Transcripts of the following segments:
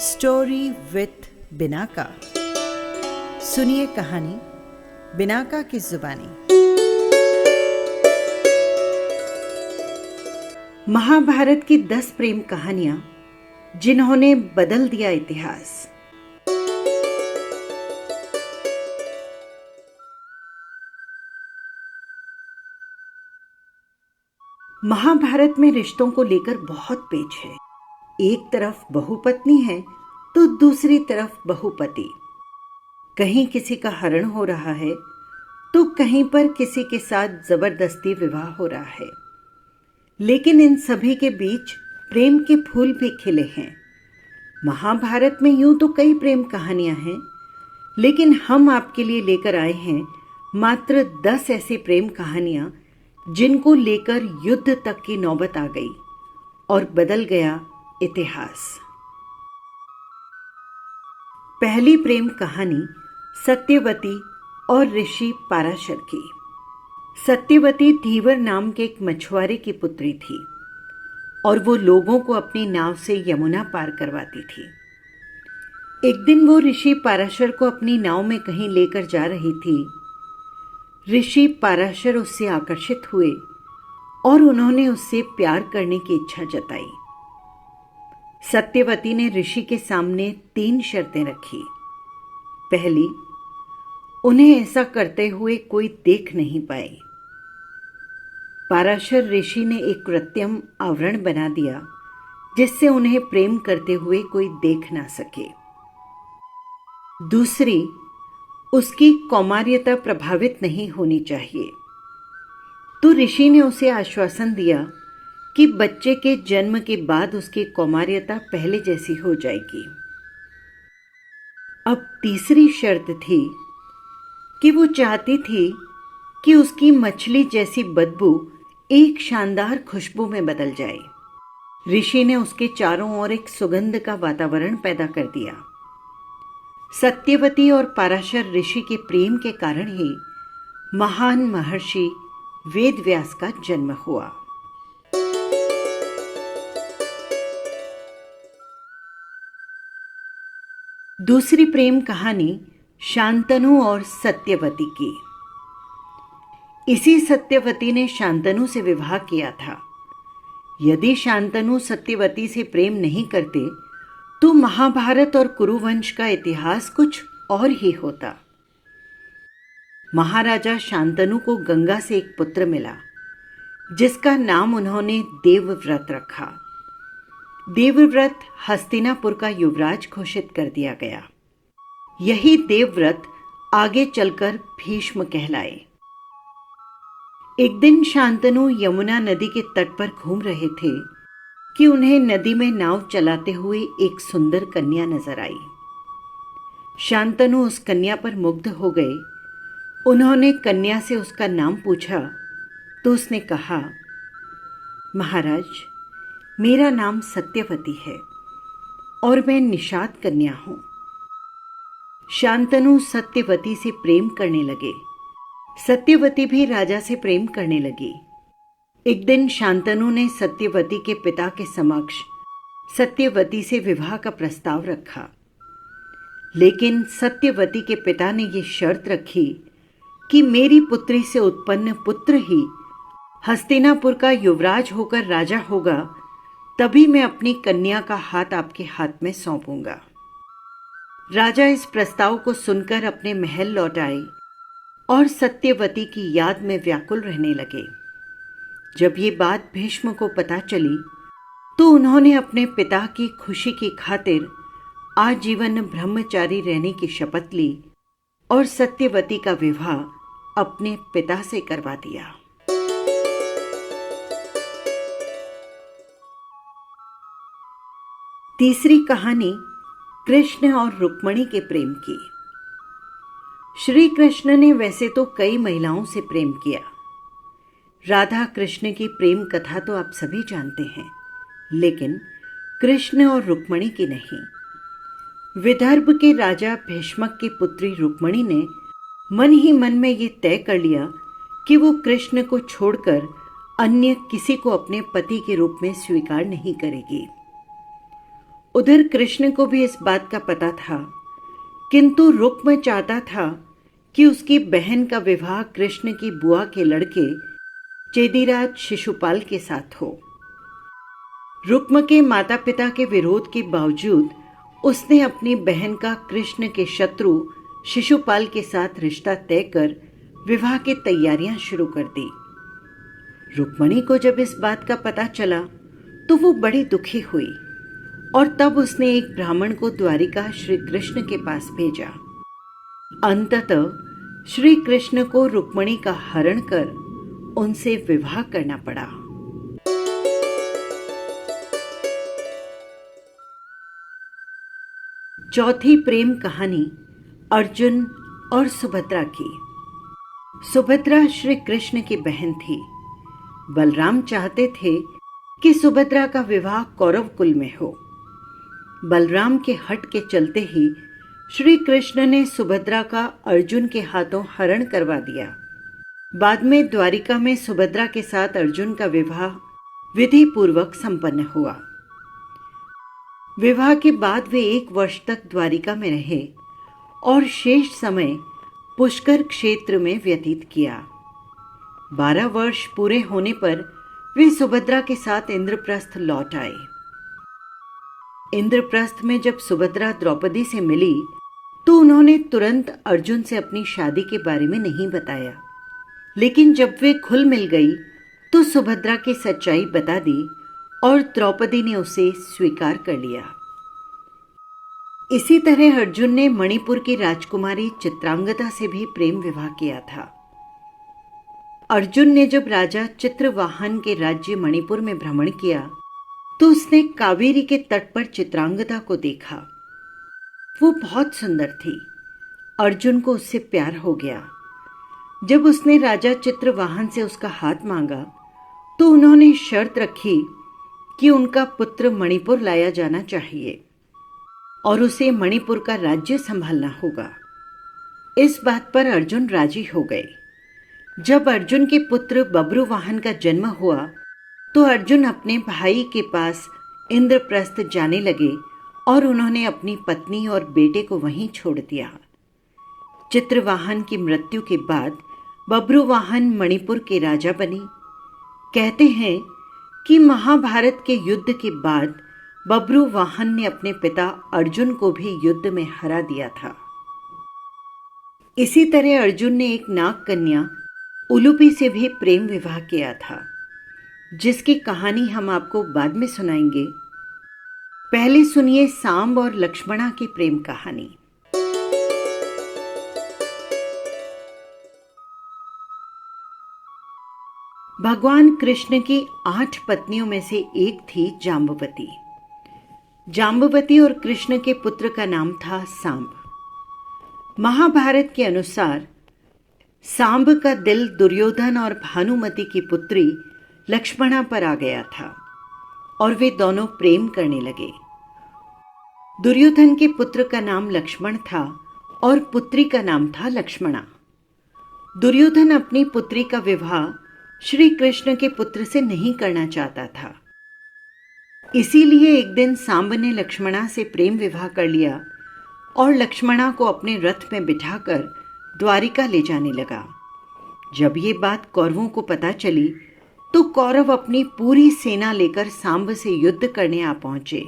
Story with Binaca. सुनिए कहानी Binaca की जुबानी। महाभारत की 10 प्रेम कहानियां जिन्होंने बदल दिया इतिहास। महाभारत में रिश्तों को लेकर बहुत पेच है। एक तरफ बहुपत्नी है तो दूसरी तरफ बहुपति। कहीं किसी का हरण हो रहा है तो कहीं पर किसी के साथ जबरदस्ती विवाह हो रहा है। लेकिन इन सभी के बीच प्रेम के फूल भी खिले हैं। महाभारत में यूं तो कई प्रेम कहानियां हैं, लेकिन हम आपके लिए लेकर आए हैं मात्र 10 ऐसी प्रेम कहानियां जिनको लेकर युद्ध तक की नौबत आ गई और बदल गया इतिहास। पहली प्रेम कहानी सत्यवती और ऋषि पाराशर की। सत्यवती धीवर नाम के एक मछुआरे की पुत्री थी और वो लोगों को अपनी नाव से यमुना पार करवाती थी। एक दिन वो ऋषि पाराशर को अपनी नाव में कहीं लेकर जा रही थी। ऋषि पाराशर उससे आकर्षित हुए और उन्होंने उससे प्यार करने की इच्छा जताई। सत्यवती ने ऋषि के सामने 3 शर्तें रखी। पहली, उन्हें ऐसा करते हुए कोई देख नहीं पाए। पाराशर ऋषि ने एक कृत्रिम आवरण बना दिया जिससे उन्हें प्रेम करते हुए कोई देख ना सके। दूसरी, उसकी कौमार्यता प्रभावित नहीं होनी चाहिए। तो ऋषि ने उसे आश्वासन दिया कि बच्चे के जन्म के बाद उसकी कौमार्यता पहले जैसी हो जाएगी। अब तीसरी शर्त थी कि वो चाहती थी कि उसकी मछली जैसी बदबू एक शानदार खुशबू में बदल जाए। ऋषि ने उसके चारों ओर एक सुगंध का वातावरण पैदा कर दिया। सत्यवती और पाराशर ऋषि के प्रेम के कारण ही महान महर्षि वेदव्यास का जन्म हुआ। दूसरी प्रेम कहानी शांतनु और सत्यवती की। इसी सत्यवती ने शांतनु से विवाह किया था। यदि शांतनु सत्यवती से प्रेम नहीं करते तो महाभारत और कुरुवंश का इतिहास कुछ और ही होता। महाराजा शांतनु को गंगा से एक पुत्र मिला जिसका नाम उन्होंने देवव्रत रखा। देवव्रत हस्तिनापुर का युवराज घोषित कर दिया गया। यही देवव्रत आगे चलकर भीष्म कहलाए। एक दिन शांतनु यमुना नदी के तट पर घूम रहे थे कि उन्हें नदी में नाव चलाते हुए एक सुंदर कन्या नजर आई। शांतनु उस कन्या पर मुग्ध हो गए। उन्होंने कन्या से उसका नाम पूछा तो उसने कहा, महाराज, मेरा नाम सत्यवती है और मैं निषाद कन्या हूं। शांतनु सत्यवती से प्रेम करने लगे। सत्यवती भी राजा से प्रेम करने लगी। एक दिन शांतनु ने सत्यवती के पिता के समक्ष सत्यवती से विवाह का प्रस्ताव रखा, लेकिन सत्यवती के पिता ने यह शर्त रखी कि मेरी पुत्री से उत्पन्न पुत्र ही हस्तिनापुर का युवराज होकर राजा होगा, तभी मैं अपनी कन्या का हाथ आपके हाथ में सौंपूंगा। राजा इस प्रस्ताव को सुनकर अपने महल लौट आए और सत्यवती की याद में व्याकुल रहने लगे। जब ये बात भीष्म को पता चली तो उन्होंने अपने पिता की खुशी की खातिर आजीवन ब्रह्मचारी रहने की शपथ ली और सत्यवती का विवाह अपने पिता से करवा दिया। तीसरी कहानी कृष्ण और रुक्मिणी के प्रेम की। श्री कृष्ण ने वैसे तो कई महिलाओं से प्रेम किया। राधा कृष्ण की प्रेम कथा तो आप सभी जानते हैं, लेकिन कृष्ण और रुक्मिणी की नहीं। विदर्भ के राजा भीष्मक की पुत्री रुक्मिणी ने मन ही मन में ये तय कर लिया कि वो कृष्ण को छोड़कर अन्य किसी को अपने पति के रूप में स्वीकार नहीं करेगी। उधर कृष्ण को भी इस बात का पता था, किंतु रुक्म चाहता था कि उसकी बहन का विवाह कृष्ण की बुआ के लड़के चेदीराज शिशुपाल के साथ हो। रुक्म के माता पिता के विरोध के बावजूद उसने अपनी बहन का कृष्ण के शत्रु शिशुपाल के साथ रिश्ता तय कर विवाह की तैयारियां शुरू कर दी। रुक्मणी को जब इस बात का पता चला तो वो बड़ी दुखी हुई और तब उसने एक ब्राह्मण को द्वारिका श्री कृष्ण के पास भेजा। अंततः श्री कृष्ण को रुक्मणी का हरण कर उनसे विवाह करना पड़ा। चौथी प्रेम कहानी अर्जुन और सुभद्रा की। सुभद्रा श्री कृष्ण की बहन थी। बलराम चाहते थे कि सुभद्रा का विवाह कौरव कुल में हो। बलराम के हट के चलते ही श्री कृष्ण ने सुभद्रा का अर्जुन के हाथों हरण करवा दिया। बाद में द्वारिका में सुभद्रा के साथ अर्जुन का विवाह विधि पूर्वक संपन्न हुआ। विवाह के बाद वे 1 वर्ष तक द्वारिका में रहे और शेष समय पुष्कर क्षेत्र में व्यतीत किया। 12 वर्ष पूरे होने पर वे सुभद्रा के साथ इंद्रप्रस्थ लौट आए। इंद्रप्रस्थ में जब सुभद्रा द्रौपदी से मिली तो उन्होंने तुरंत अर्जुन से अपनी शादी के बारे में नहीं बताया, लेकिन जब वे खुल मिल गई तो सुभद्रा की सच्चाई बता दी और द्रौपदी ने उसे स्वीकार कर लिया। इसी तरह अर्जुन ने मणिपुर की राजकुमारी चित्रांगदा से भी प्रेम विवाह किया था। अर्जुन ने जब राजा चित्रवाहन के राज्य मणिपुर में भ्रमण किया तो उसने कावेरी के तट पर चित्रांगदा को देखा। वो बहुत सुंदर थी। अर्जुन को उससे प्यार हो गया। जब उसने राजा चित्रवाहन से उसका हाथ मांगा तो उन्होंने शर्त रखी कि उनका पुत्र मणिपुर लाया जाना चाहिए और उसे मणिपुर का राज्य संभालना होगा। इस बात पर अर्जुन राजी हो गए। जब अर्जुन के पुत्र बब्रुवाहन का जन्म हुआ तो अर्जुन अपने भाई के पास इंद्रप्रस्थ जाने लगे और उन्होंने अपनी पत्नी और बेटे को वहीं छोड़ दिया। चित्रवाहन की मृत्यु के बाद बब्रुवाहन मणिपुर के राजा बने। कहते हैं कि महाभारत के युद्ध के बाद बब्रुवाहन ने अपने पिता अर्जुन को भी युद्ध में हरा दिया था। इसी तरह अर्जुन ने एक नाग कन्या उलूपी से भी प्रेम विवाह किया था, जिसकी कहानी हम आपको बाद में सुनाएंगे। पहले सुनिए सांब और लक्ष्मणा की प्रेम कहानी। भगवान कृष्ण की 8 पत्नियों में से एक थी जाम्बवती। जाम्बवती और कृष्ण के पुत्र का नाम था सांब। महाभारत के अनुसार सांब का दिल दुर्योधन और भानुमति की पुत्री लक्ष्मणा पर आ गया था और वे दोनों प्रेम करने लगे। दुर्योधन के पुत्र का नाम लक्ष्मण था और पुत्री का नाम था लक्ष्मणा। दुर्योधन अपनी पुत्री का विवाह श्री कृष्ण के पुत्र से नहीं करना चाहता था। इसीलिए एक दिन सांब ने लक्ष्मणा से प्रेम विवाह कर लिया और लक्ष्मणा को अपने रथ में बिठाकर द्वारिका ले जाने लगा। जब ये बात कौरवों को पता चली तो कौरव अपनी पूरी सेना लेकर सांब से युद्ध करने आ पहुंचे।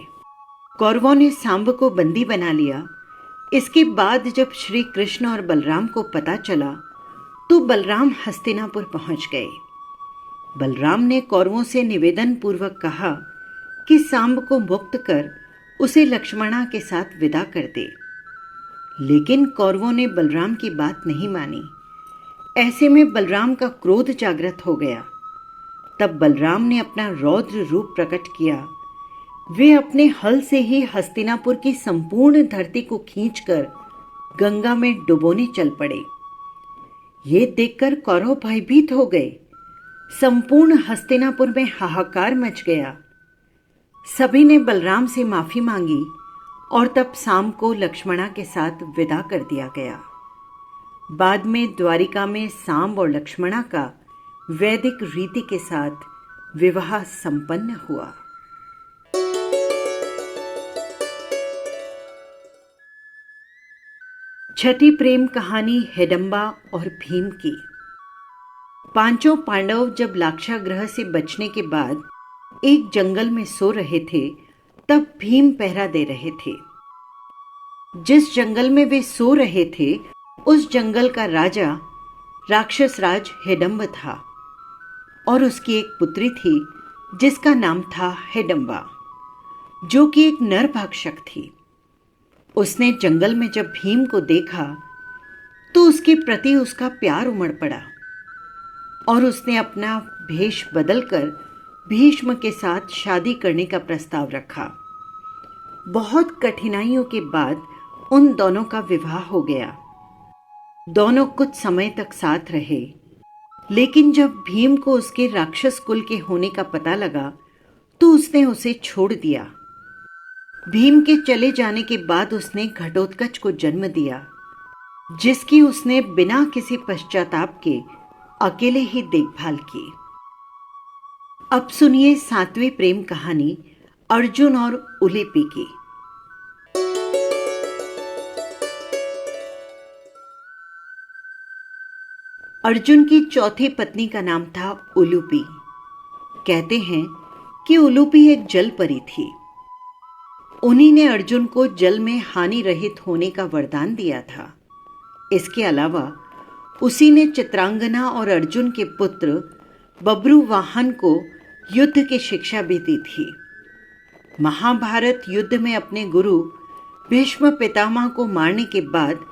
कौरवों ने सांब को बंदी बना लिया। इसके बाद जब श्री कृष्ण और बलराम को पता चला तो बलराम हस्तिनापुर पहुंच गए। बलराम ने कौरवों से निवेदन पूर्वक कहा कि सांब को मुक्त कर उसे लक्ष्मणा के साथ विदा कर दे, लेकिन कौरवों ने बलराम की बात नहीं मानी। ऐसे में बलराम का क्रोध जागृत हो गया। तब बलराम ने अपना रौद्र रूप प्रकट किया। वे अपने हल से ही हस्तिनापुर की संपूर्ण धरती को खींचकर गंगा में डुबोने चल पड़े। ये देखकर कौरव भयभीत हो गए। संपूर्ण हस्तिनापुर में हाहाकार मच गया। सभी ने बलराम से माफी मांगी और तब सांब को लक्ष्मणा के साथ विदा कर दिया गया। बाद में द्वारिका में सांब और लक्ष्मणा का वैदिक रीति के साथ विवाह संपन्न हुआ। छठी प्रेम कहानी हिडम्बा और भीम की। पांचों पांडव जब लाक्षागृह से बचने के बाद एक जंगल में सो रहे थे, तब भीम पहरा दे रहे थे। जिस जंगल में वे सो रहे थे, उस जंगल का राजा राक्षस राज हिडम्ब था और उसकी एक पुत्री थी जिसका नाम था हिडम्बा, जो कि एक नरभक्षक थी। उसने जंगल में जब भीम को देखा तो उसके प्रति उसका प्यार उमड़ पड़ा और उसने अपना भेष बदलकर भीष्म के साथ शादी करने का प्रस्ताव रखा। बहुत कठिनाइयों के बाद उन दोनों का विवाह हो गया। दोनों कुछ समय तक साथ रहे, लेकिन जब भीम को उसके राक्षस कुल के होने का पता लगा तो उसने उसे छोड़ दिया। भीम के चले जाने के बाद उसने घटोत्कच को जन्म दिया, जिसकी उसने बिना किसी पश्चाताप के अकेले ही देखभाल की। अब सुनिए 7वीं प्रेम कहानी अर्जुन और उलूपी की। अर्जुन की चौथी पत्नी का नाम था उलूपी। कहते हैं कि उलूपी एक जल परी थी। उन्हीं ने अर्जुन को जल में हानि रहित होने का वरदान दिया था। इसके अलावा उसी ने चित्रांगना और अर्जुन के पुत्र बब्रुवाहन को युद्ध की शिक्षा भी दी थी। महाभारत युद्ध में अपने गुरु भीष्म पितामह को मारने के बाद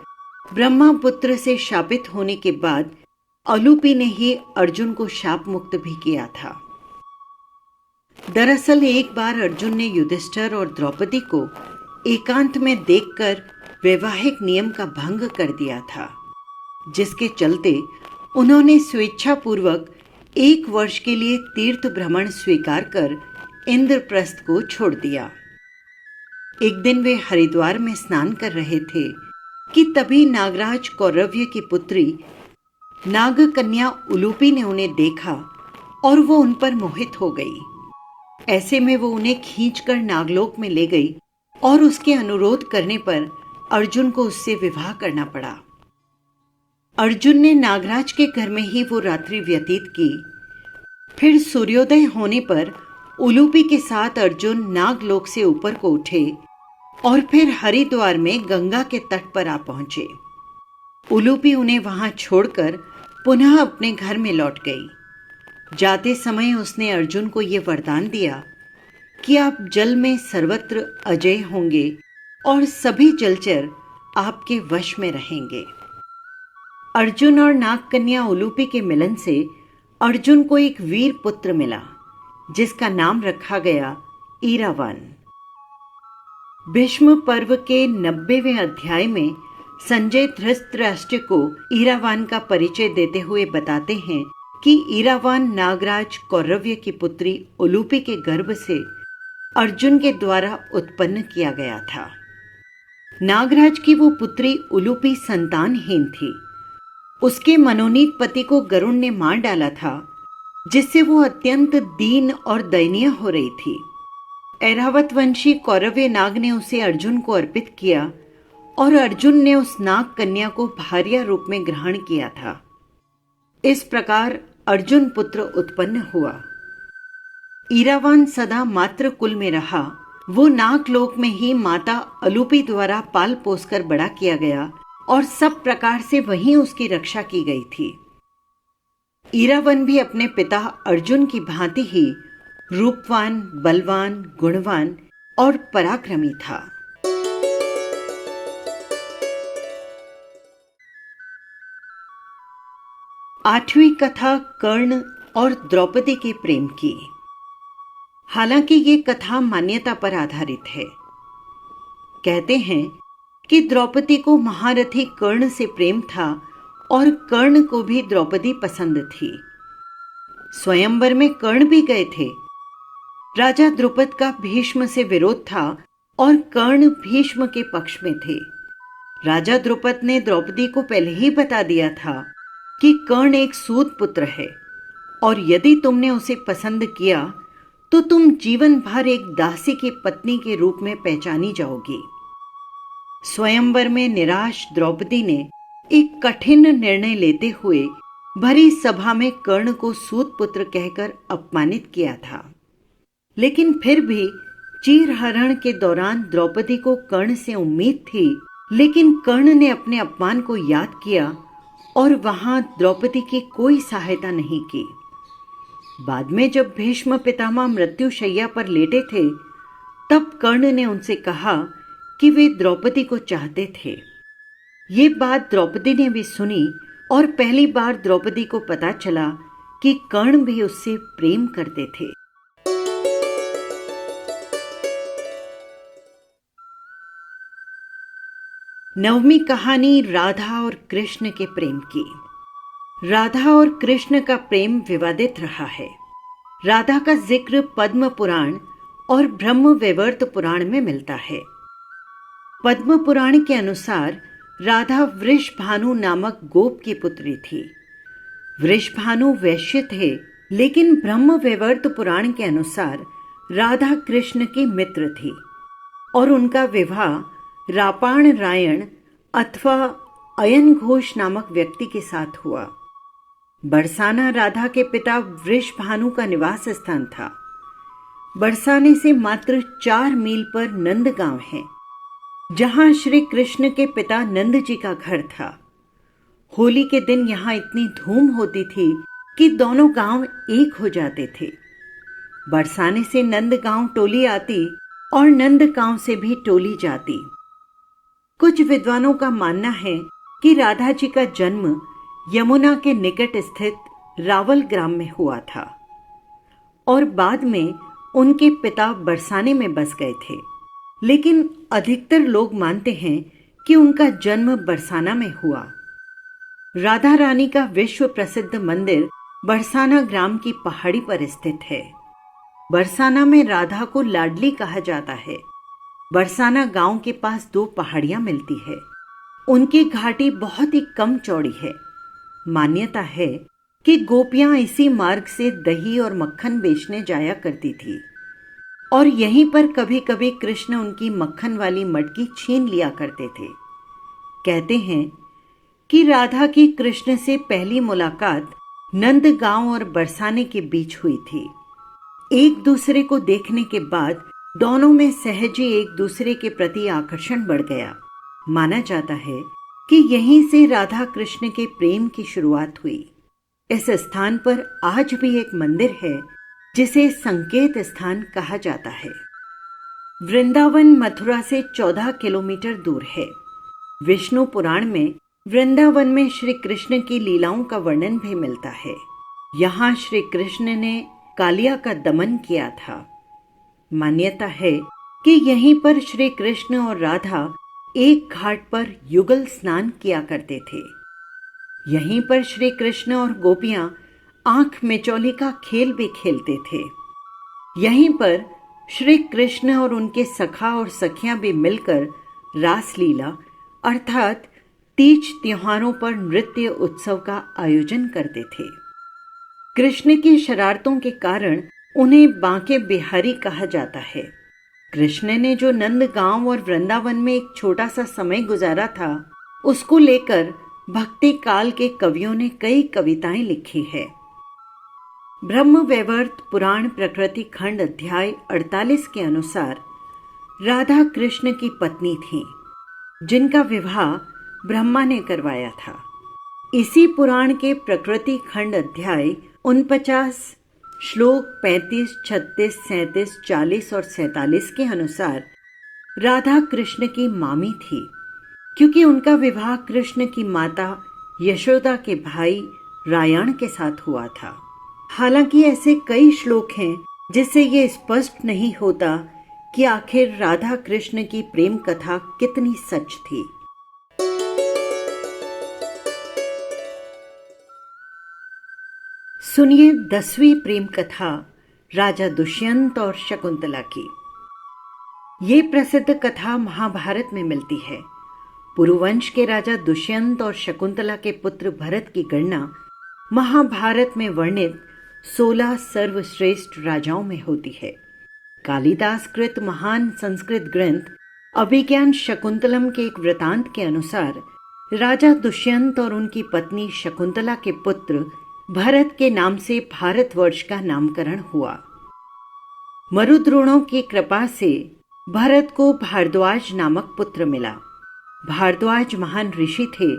ब्रह्मपुत्र से शापित होने के बाद उलूपी ने ही अर्जुन को शाप मुक्त भी किया था। दरअसल एक बार अर्जुन ने युधिष्ठिर और द्रौपदी को एकांत में देखकर वैवाहिक नियम का भंग कर दिया था, जिसके चलते उन्होंने स्वेच्छापूर्वक 1 वर्ष के लिए तीर्थ भ्रमण स्वीकार कर इंद्रप्रस्थ को छोड़ दिया। एक दिन वे हरिद्वार में स्नान कर रहे थे कि तभी नागराज कौरव्य की पुत्री नागकन्या उलूपी ने उन्हें देखा और वो उन पर मोहित हो गई। ऐसे में वो उन्हें खींचकर नागलोक में ले गई और उसके अनुरोध करने पर अर्जुन को उससे विवाह करना पड़ा। अर्जुन ने नागराज के घर में ही वो रात्रि व्यतीत की। फिर सूर्योदय होने पर उलूपी के साथ अर्जुन नागलोक से ऊपर को उठे और फिर हरिद्वार में गंगा के तट पर आ पहुंचे। उलूपी उन्हें वहां छोड़कर पुनः अपने घर में लौट गई। जाते समय उसने अर्जुन को यह वरदान दिया कि आप जल में सर्वत्र अजय होंगे और सभी जलचर आपके वश में रहेंगे। अर्जुन और नागकन्या उलूपी के मिलन से अर्जुन को एक वीर पुत्र मिला, जिसका नाम रखा गया ईरावन। भीष्म पर्व के 90वें अध्याय में संजय धृतराष्ट्र को ईरावन का परिचय देते हुए बताते हैं कि ईरावन नागराज कौरव्य की पुत्री उलूपी के गर्भ से अर्जुन के द्वारा उत्पन्न किया गया था। नागराज की वो पुत्री उलूपी संतानहीन थी। उसके मनोनीत पति को गरुड़ ने मार डाला था, जिससे वो अत्यंत दीन और दयनीय हो रही थी। ऐरावत वंशी कौरव्य नाग ने उसे अर्जुन को अर्पित किया और अर्जुन ने उस नाग कन्या को भार्या रूप में ग्रहण किया था। इस प्रकार अर्जुन पुत्र उत्पन्न हुआ। ईरावन सदा मातृ कुल में रहा। वो नागलोक में ही माता उलूपी द्वारा पाल पोसकर बड़ा किया गया और सब प्रकार से वहीं उसकी रक्षा की गई थी। ईरावन भी अपने पिता अर्जुन की भांति ही रूपवान, बलवान, गुणवान और पराक्रमी था। आठवीं कथा कर्ण और द्रौपदी के प्रेम की। हालांकि ये कथा मान्यता पर आधारित है। कहते हैं कि द्रौपदी को महारथी कर्ण से प्रेम था और कर्ण को भी द्रौपदी पसंद थी। स्वयंवर में कर्ण भी गए थे। राजा द्रुपद का भीष्म से विरोध था और कर्ण भीष्म के पक्ष में थे। राजा द्रुपद ने द्रौपदी को पहले ही बता दिया था कि कर्ण एक सूत पुत्र है और यदि तुमने उसे पसंद किया तो तुम जीवन भर एक दासी की पत्नी के रूप में पहचानी जाओगी। स्वयंवर में निराश द्रौपदी ने एक कठिन निर्णय लेते हुए भरी सभा में कर्ण को सूत पुत्र कहकर अपमानित किया था। लेकिन फिर भी चीरहरण के दौरान द्रौपदी को कर्ण से उम्मीद थी, लेकिन कर्ण ने अपने अपमान को याद किया और वहां द्रौपदी की कोई सहायता नहीं की। बाद में जब भीष्म पितामह मृत्युशैया पर लेटे थे, तब कर्ण ने उनसे कहा कि वे द्रौपदी को चाहते थे। ये बात द्रौपदी ने भी सुनी और पहली बार द्रौपदी को पता चला कि कर्ण भी उससे प्रेम करते थे। नववीं कहानी राधा और कृष्ण के प्रेम की। राधा और कृष्ण का प्रेम विवादित रहा है। राधा का जिक्र पद्म पुराण और ब्रह्म वैवर्त पुराण में मिलता है। पद्म पुराण के अनुसार राधा वृषभानु नामक गोप की पुत्री थी। वृषभानु वैश्य थे, लेकिन ब्रह्म वैवर्त पुराण के अनुसार राधा कृष्ण की मित्र थी और उनका विवाह रापाण रायण अथवा अयन घोष नामक व्यक्ति के साथ हुआ। बरसाना राधा के पिता वृषभानु का निवास स्थान था। बरसाने से मात्र 4 मील पर नंदगांव है, जहां श्री कृष्ण के पिता नंद जी का घर था। होली के दिन यहां इतनी धूम होती थी कि दोनों गांव एक हो जाते थे। बरसाने से नंदगांव टोली आती और नंदगांव से भी टोली जाती। कुछ विद्वानों का मानना है कि राधा जी का जन्म यमुना के निकट स्थित रावल ग्राम में हुआ था और बाद में उनके पिता बरसाने में बस गए थे। लेकिन अधिकतर लोग मानते हैं कि उनका जन्म बरसाना में हुआ। राधा रानी का विश्व प्रसिद्ध मंदिर बरसाना ग्राम की पहाड़ी पर स्थित है। बरसाना में राधा को लाडली कहा जाता है। बरसाना गांव के पास 2 पहाड़ियां मिलती है। उनकी घाटी बहुत ही कम चौड़ी है। मान्यता है कि गोपियां इसी मार्ग से दही और मक्खन बेचने जाया करती थी और यहीं पर कभी कभी कृष्ण उनकी मक्खन वाली मटकी छीन लिया करते थे। कहते हैं कि राधा की कृष्ण से पहली मुलाकात नंदगांव और बरसाने के बीच हुई थी। एक दूसरे को देखने के बाद दोनों में सहज ही एक दूसरे के प्रति आकर्षण बढ़ गया। माना जाता है कि यहीं से राधा कृष्ण के प्रेम की शुरुआत हुई। इस स्थान पर आज भी एक मंदिर है जिसे संकेत स्थान कहा जाता है। वृंदावन मथुरा से 14 किलोमीटर दूर है। विष्णु पुराण में वृंदावन में श्री कृष्ण की लीलाओं का वर्णन भी मिलता है। यहाँ श्री कृष्ण ने कालिया का दमन किया था। मान्यता है कि यहीं पर श्री कृष्ण और राधा एक घाट पर युगल स्नान किया करते थे। यहीं पर श्री कृष्ण और गोपियां आंख मिचौली का खेल भी खेलते थे। यहीं पर श्री कृष्ण और उनके सखा और सखियां भी मिलकर रासलीला अर्थात तीज त्योहारों पर नृत्य उत्सव का आयोजन करते थे। कृष्ण की शरारतों के कारण उन्हें बांके बिहारी कहा जाता है। कृष्ण ने जो नंदगांव और वृंदावन में एक छोटा सा समय गुजारा था, उसको लेकर भक्ति काल के कवियों ने कई कविताएं लिखी है। ब्रह्म वैवर्त पुराण प्रकृति खंड अध्याय 48 के अनुसार राधा कृष्ण की पत्नी थी, जिनका विवाह ब्रह्मा ने करवाया था। इसी पुराण के प्रकृति खंड अध्याय 49 श्लोक 35, 36, 37, 40 और 47 के अनुसार राधा कृष्ण की मामी थी, क्योंकि उनका विवाह कृष्ण की माता यशोदा के भाई रायण के साथ हुआ था। हालांकि ऐसे कई श्लोक हैं जिससे ये स्पष्ट नहीं होता कि आखिर राधा कृष्ण की प्रेम कथा कितनी सच थी। सुनिए 10वीं प्रेम कथा राजा दुष्यंत और शकुंतला की। ये प्रसिद्ध कथा महाभारत में मिलती है। पुरुवंश के राजा दुष्यंत और शकुंतला के पुत्र भरत की गणना महाभारत में वर्णित 16 सर्वश्रेष्ठ राजाओं में होती है। कालिदास कृत महान संस्कृत ग्रंथ अभिज्ञान शकुंतलम के एक वृतांत के अनुसार राजा दुष्यंत और उनकी पत्नी शकुंतला के पुत्र भरत के नाम से भारतवर्ष का नामकरण हुआ। मरुद्रोणों की कृपा से भरत को भारद्वाज नामक पुत्र मिला। भारद्वाज महान ऋषि थे।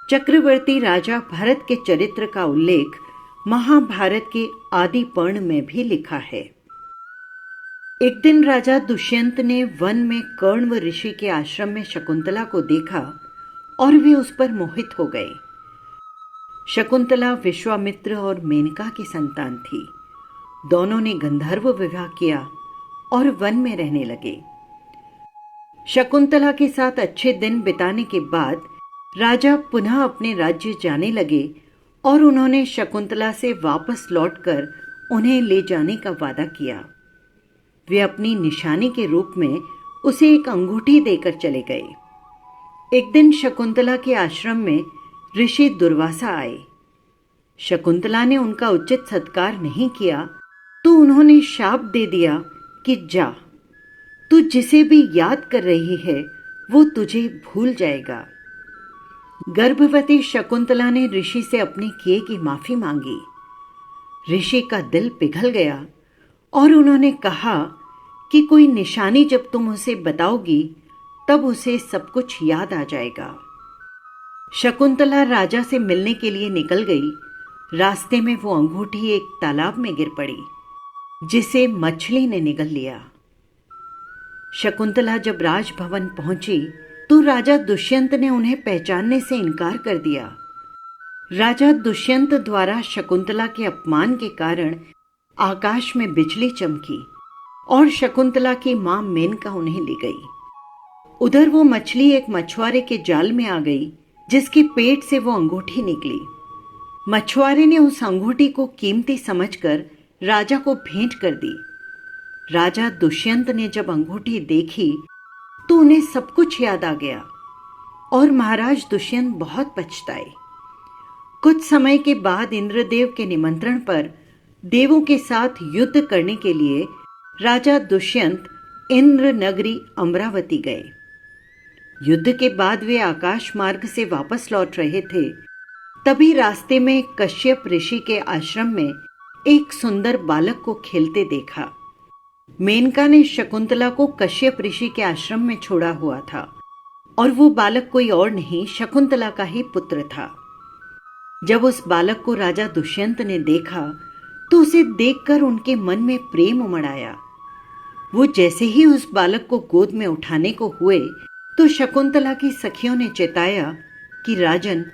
चक्रवर्ती राजा भरत के चरित्र का उल्लेख महाभारत के आदि पर्व में भी लिखा है। एक दिन राजा दुष्यंत ने वन में कण्व ऋषि के आश्रम में शकुंतला को देखा और वे उस पर मोहित हो गए। शकुंतला विश्वामित्र और मेनका की संतान थी। दोनों ने गंधर्व विवाह किया और वन में रहने लगे। शकुंतला के साथ अच्छे दिन बिताने के बाद राजा पुनः अपने राज्य जाने लगे और उन्होंने शकुंतला से वापस लौटकर उन्हें ले जाने का वादा किया। वे अपनी निशानी के रूप में उसे एक अंगूठी देकर चले गए। एक दिन शकुंतला के आश्रम में ऋषि दुर्वासा आए। शकुंतला ने उनका उचित सत्कार नहीं किया तो उन्होंने शाप दे दिया कि जा, तू जिसे भी याद कर रही है वो तुझे भूल जाएगा। गर्भवती शकुंतला ने ऋषि से अपने किए की माफी मांगी। ऋषि का दिल पिघल गया और उन्होंने कहा कि कोई निशानी जब तुम उसे बताओगी तब उसे सब कुछ याद आ जाएगा। शकुंतला राजा से मिलने के लिए निकल गई। रास्ते में वो अंगूठी एक तालाब में गिर पड़ी, जिसे मछली ने निगल लिया। शकुंतला जब राजभवन पहुंची तो राजा दुष्यंत ने उन्हें पहचानने से इनकार कर दिया। राजा दुष्यंत द्वारा शकुंतला के अपमान के कारण आकाश में बिजली चमकी और शकुंतला की मां मेनका उन्हें ले गई। उधर वो मछली एक मछुआरे के जाल में आ गई, जिसके पेट से वो अंगूठी निकली। मछुआरे ने उस अंगूठी को कीमती समझकर राजा को भेंट कर दी। राजा दुष्यंत ने जब अंगूठी देखी तो उन्हें सब कुछ याद आ गया और महाराज दुष्यंत बहुत पछताए। कुछ समय के बाद इंद्रदेव के निमंत्रण पर देवों के साथ युद्ध करने के लिए राजा दुष्यंत इंद्र नगरी अमरावती गए। युद्ध के बाद वे आकाश मार्ग से वापस लौट रहे थे। तभी रास्ते में कश्यप ऋषि के आश्रम में एक सुंदर बालक को खेलते देखा। मेनका ने शकुंतला को कश्यप ऋषि के आश्रम में छोड़ा हुआ था और वो बालक कोई और नहीं शकुंतला का ही पुत्र था। जब उस बालक को राजा दुष्यंत ने देखा तो उसे देखकर उनके मन में प्रेम उमड़ आया। वो जैसे ही उस बालक को गोद में उठाने को हुए तो शकुंतला की सखियों ने चेताया कि राजन,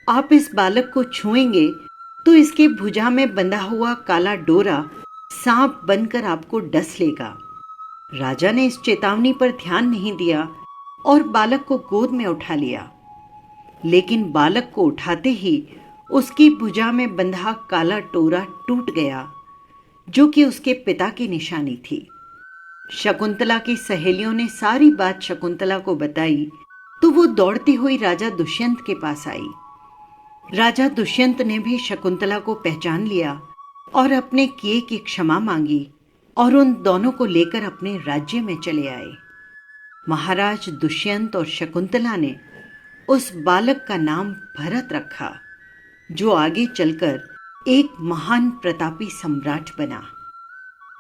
आप इस बालक को छुएंगे तो इसके भुजा में बंधा हुआ काला डोरा सांप बनकर आपको डस लेगा। राजा ने इस चेतावनी पर ध्यान नहीं दिया और बालक को गोद में उठा लिया। लेकिन बालक को उठाते ही उसकी भुजा में बंधा काला डोरा टूट गया, जो कि उसके पिता की निशानी थी। शकुंतला की सहेलियों ने सारी बात शकुंतला को बताई तो वो दौड़ती हुई राजा दुष्यंत के पास आई। राजा दुष्यंत ने भी शकुंतला को पहचान लिया और अपने किए की क्षमा मांगी और उन दोनों को लेकर अपने राज्य में चले आए। महाराज दुष्यंत और शकुंतला ने उस बालक का नाम भरत रखा, जो आगे चलकर एक महान प्रतापी सम्राट बना।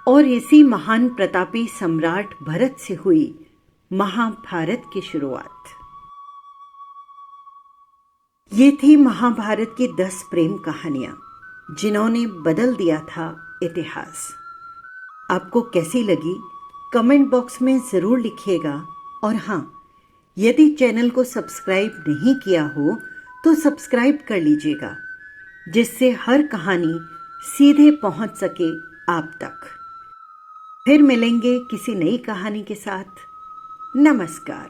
और इसी महान प्रतापी सम्राट भरत से हुई महाभारत की शुरुआत। ये थी महाभारत की 10 प्रेम कहानियां, जिन्होंने बदल दिया था इतिहास। आपको कैसी लगी कमेंट बॉक्स में ज़रूर लिखिएगा। और हाँ, यदि चैनल को सब्सक्राइब नहीं किया हो तो सब्सक्राइब कर लीजिएगा, जिससे हर कहानी सीधे पहुंच सके आप तक। फिर मिलेंगे किसी नई कहानी के साथ। नमस्कार।